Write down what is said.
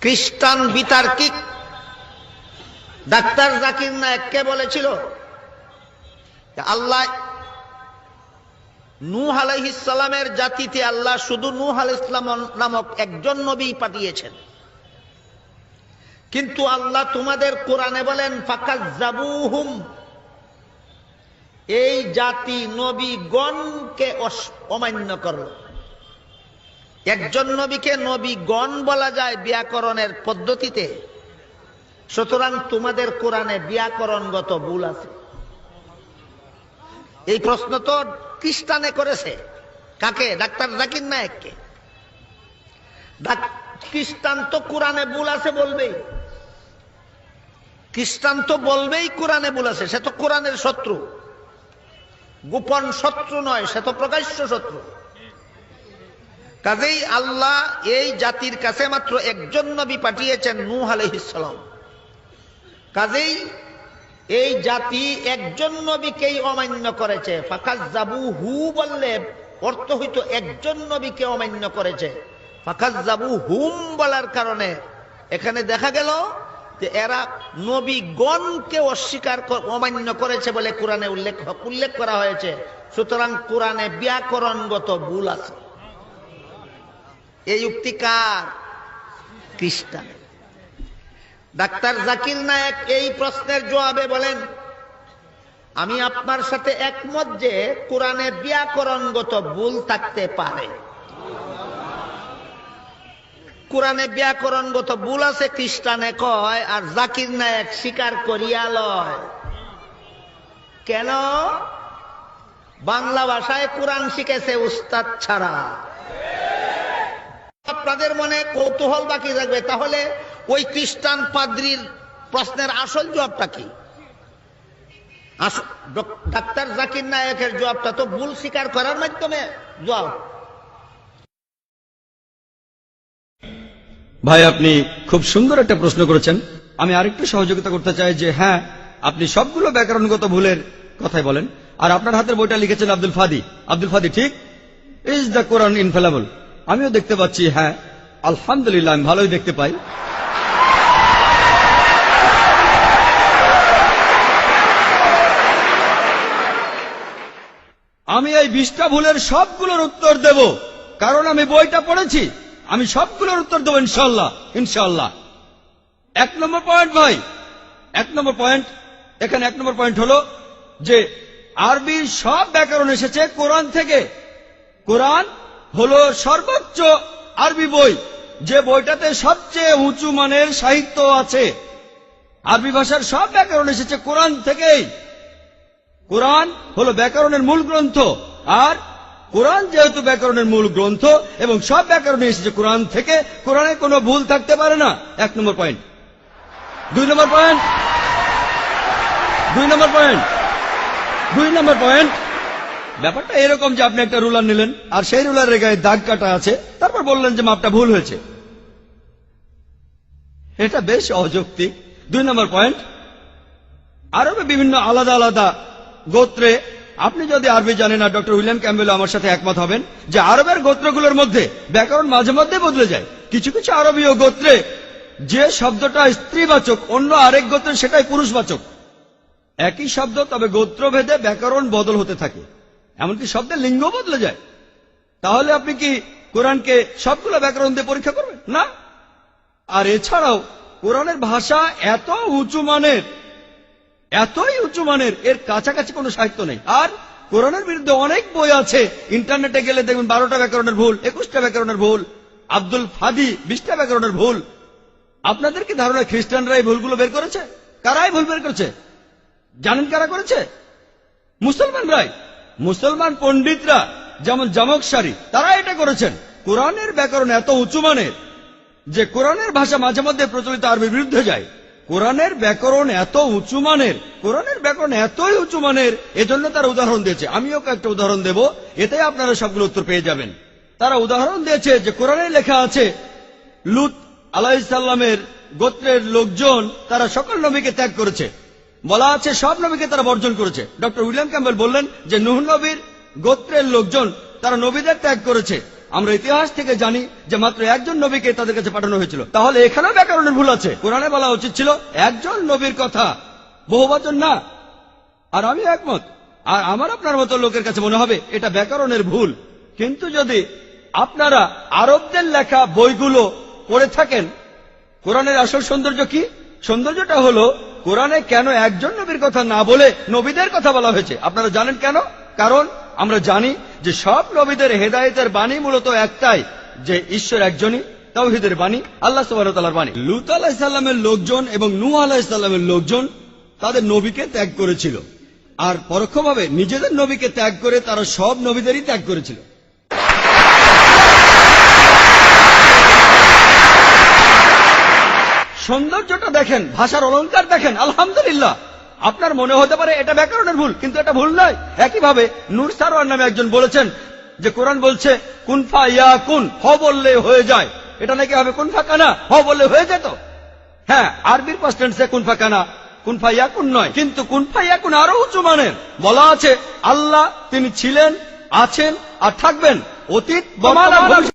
খ্রিস্টান বিতার্কিক ডাক্তার জাকির নায়েককে বলেছিল আল্লাহ নূহ আলাইহিস সালামের জাতিতে আল্লাহ শুধু নূহ আলাইহিস সালাম নামক একজন নবী পাঠিয়েছেন, কিন্তু আল্লাহ তোমাদের কোরআনে বলেন ফাকাজ্জাবুহুম, এই জাতি নবীগণকে অমান্য করল। একজন নবীকে নবীগণ বলা যায় ব্যাকরণের পদ্ধতিতে, সুতরাং তোমাদের কোরআনে ব্যাকরণগত ভুল আছে। এই প্রশ্ন তো খ্রিস্টানে করেছে। কাকে? ডাক্তার জাকির নায়েককে। খ্রিস্টান তো কোরআনে ভুল আছে বলবেই, খ্রিস্টান তো বলবেই কোরআনে ভুল আছে। সে তো কোরআনের শত্রু, গোপন শত্রু নয়, সে তো প্রকাশ্য শত্রু। কাজেই আল্লাহ এই জাতির কাছে মাত্র একজন নবী পাঠিয়েছেন, নূহ আলাইহিস সালাম। কাজেই এই জাতি একজন নবীকেই অমান্য করেছে। ফাকাজ্জাবুহু বললে অর্থ হইতো একজন নবীকে অমান্য করেছে। ফাকাজ্জাবুহুম বলার কারণে এখানে দেখা গেল যে এরা নবীগণকে অস্বীকার অমান্য করেছে বলে কোরআনে উল্লেখ করা হয়েছে। সুতরাং কোরআনে ব্যাকরণগত ভুল আছে। এই যুক্তি কার? খ্রিস্টান। ডাক্তার জাকির নায়েক এই প্রশ্নের জবাবে বলেন, আমি আপনার সাথে একমত যে কোরআনে ব্যাকরণগত ভুল থাকতে পারে। কোরআনে ব্যাকরণগত ভুল আছে খ্রিস্টানে কয়, আর জাকির নায়েক স্বীকার করিয়া লয়। কেন? বাংলা ভাষায় কোরআন শিখেছে উস্তাদ ছাড়া। আপনাদের মনে কৌতূহল বাকি থাকবে, তাহলে ওই খ্রিস্টান পাদ্রীর প্রশ্নের আসল জবাবটা কি? ডাক্তার জাকির নায়েকের জবাবটা তো ভুল স্বীকার করার মাধ্যমে জবাব। ভাই, আপনি খুব সুন্দর একটা প্রশ্ন করেছেন। আমি আরেকটু সহযোগিতা করতে চাই যে হ্যাঁ, আপনি সবগুলো ব্যাকরণগত ভুলের কথাই বলেন। আর আপনার হাতের বইটা লিখেছেন আব্দুল ফাদি, ঠিক? ইজ দ্য কোরআন ইনফেলেবল? আমিও দেখতে পাচ্ছি। হ্যাঁ, আলহামদুলিল্লাহ, আমি ভালোই দেখতে পাই। আমি এই 20টা ভুলের সবগুলোর উত্তর দেব, কারণ আমি বইটা পড়েছি। আমি সবগুলোর উত্তর দেবো ইনশাআল্লাহ, ইনশাআল্লাহ। 1 নম্বর পয়েন্ট ভাই, 1 নম্বর পয়েন্ট। এখানে 1 নম্বর পয়েন্ট হলো যে আরবির সব ব্যাকরণ এসেছে কোরআন থেকে। কোরআন হলো সর্বোচ্চ আরবি বই, যে বইটাতে সবচেয়ে উঁচু মানের সাহিত্য আছে। আরবি ভাষার সব ব্যাকরণ এসেছে কোরআন থেকেই। কোরআন হলো ব্যাকরণের মূল গ্রন্থ, আর কোরআন যেহেতু ব্যাকরণের মূল গ্রন্থ এবং সব ব্যাকরণ এসেছে কোরআন থেকে, কোরআনে কোনো ভুল থাকতে পারে না। 1 নম্বর পয়েন্ট। 2 নম্বর পয়েন্ট, 2 নম্বর পয়েন্ট, 2 নম্বর পয়েন্ট। ব্যাপারটা এরকম যে আপনি একটা রুলার নিলেন, আর সেই রুলারের গায়ে দাগ কাটা আছে, তারপর বললেন যে মাপটা ভুল হয়েছে। এটা বেশ অযৌক্তিক। 2 নম্বর পয়েন্ট, আরবে বিভিন্ন আলাদা আলাদা গোত্রে, আপনি যদি আরবি জানেন, আর ডক্টর উইলিয়াম ক্যাম্বেল আমার সাথে একমত হবেন যে আরবের গোত্রগুলোর মধ্যে ব্যাকরণ মাঝে মধ্যে বদলে যায়। কিছু কিছু আরবীয় গোত্রে যে শব্দটা স্ত্রীবাচক, অন্য আরেক গোত্রে সেটাই পুরুষবাচক। একই শব্দ, তবে গোত্রভেদে ব্যাকরণ বদল হতে থাকে, এমনকি শব্দের লিঙ্গ বদলে যায়। তাহলে আপনি কি কোরআনকে সবগুলো ব্যাকরণ দিয়ে পরীক্ষা করবেন? না। আর এছাড়াও কোরআনের ভাষা এত উঁচু মানের, এতই উঁচু মানের, এর কাছাকাছি কোনো সাহিত্য নেই। আর কোরআনের বিরুদ্ধে অনেক বই আছে, ইন্টারনেটে গেলে দেখবেন 12টা ব্যাকরণের ভুল, 21টা ব্যাকরণের ভুল, আব্দুল ফাদি 20টা ব্যাকরণের ভুল। আপনাদের কি ধারণা খ্রিস্টানরা এই ভুলগুলো বের করেছে? কারাই ভুল বের করেছে? জানেন কারা করেছে? মুসলমানরাই। মুসলমান পণ্ডিতরা, যেমন জামকশারি, তারা এটা করেছেন। কোরআনের ব্যাকরণ এত উঁচু মানের যে কোরআনের ভাষা মাঝে মধ্যে প্রচলিত আরবির বিরুদ্ধে যায়। কোরআনের ব্যাকরণ এত উঁচু মানের, কোরআনের ব্যাকরণ এতই উঁচু মানের, এজন্য তারা উদাহরণ দিয়েছে। আমিও একটা উদাহরণ দেব, এতে আপনারা সবগুলো উত্তর পেয়ে যাবেন। তারা উদাহরণ দিয়েছে যে কোরআনে লেখা আছে লূত আলাইহিস সালামের গোত্রের লোকজন তারা সকল নবীকে ত্যাগ করেছে। বলা আছে সব নবীকে তারা বর্জন করেছে। ডক্টর উইলিয়াম ক্যাম্বেল বললেন যে নূহ নবীর গোত্রের লোকজন তারা নবীদের ত্যাগ করেছে, আমরা ইতিহাস থেকে জানি যে মাত্র একজন নবীকে তাদের কাছে পাঠানো হয়েছিল। তাহলে এখানেও ব্যাকরণের ভুল আছে। কোরআনে বলা উচিত ছিল একজন নবীর কথা, বহুবচন না। আর আমি একমত, আর আমার আপনার মতো লোকের কাছে মনে হবে এটা ব্যাকরণের ভুল। কিন্তু যদি আপনারা আরবদের লেখা বইগুলো পড়ে থাকেন, কোরআনের আসল সৌন্দর্য কি? সৌন্দর্যটা হলো কোরআনে কেন একজন নবীর কথা না বলে নবীদের কথা বলা হয়েছে। আপনারা জানেন কেন? কারণ আমরা জানি যে সব নবীদের হেদায়েতের বাণী মূলত একটাই, যে ঈশ্বর একজনই, তাওহীদের বাণী, আল্লাহ সুবহানাহু ওয়া তাআলার বাণী। লূত আলাইহিস সালামের লোকজন এবং নূহ আলাইহিস সালামের লোকজন তাদের নবীকে ত্যাগ করেছিল, আর পরোক্ষভাবে নিজেদের নবীকে ত্যাগ করে তারা সব নবীদেরই ত্যাগ করেছিল। সৌন্দর্যটা দেখেন, ভাষার অলংকার দেখেন, আলহামদুলিল্লাহ। আপনার মনে হতে পারে এটা ব্যাকরণের ভুল, কিন্তু এটা ভুল নয়। একইভাবে নূর সারওয়ার নামে একজন বলেছেন যে কোরআন বলছে কুন ফা ইয়াকুন, হ বললে হয়ে যায়। এটা নাকি হবে কুন ফা কানা, হ বললে হয়ে যেত। হ্যাঁ, আরবির পাস্ট টেন্সে কুন ফা কানা, কুন ফা ইয়াকুন নয়। কিন্তু কুন ফা ইয়াকুন আরো উঁচু মানের। বলা আছে আল্লাহ তিনি ছিলেন, আছেন আর থাকবেন, অতীত, বর্তমান আর ভবিষ্যৎ।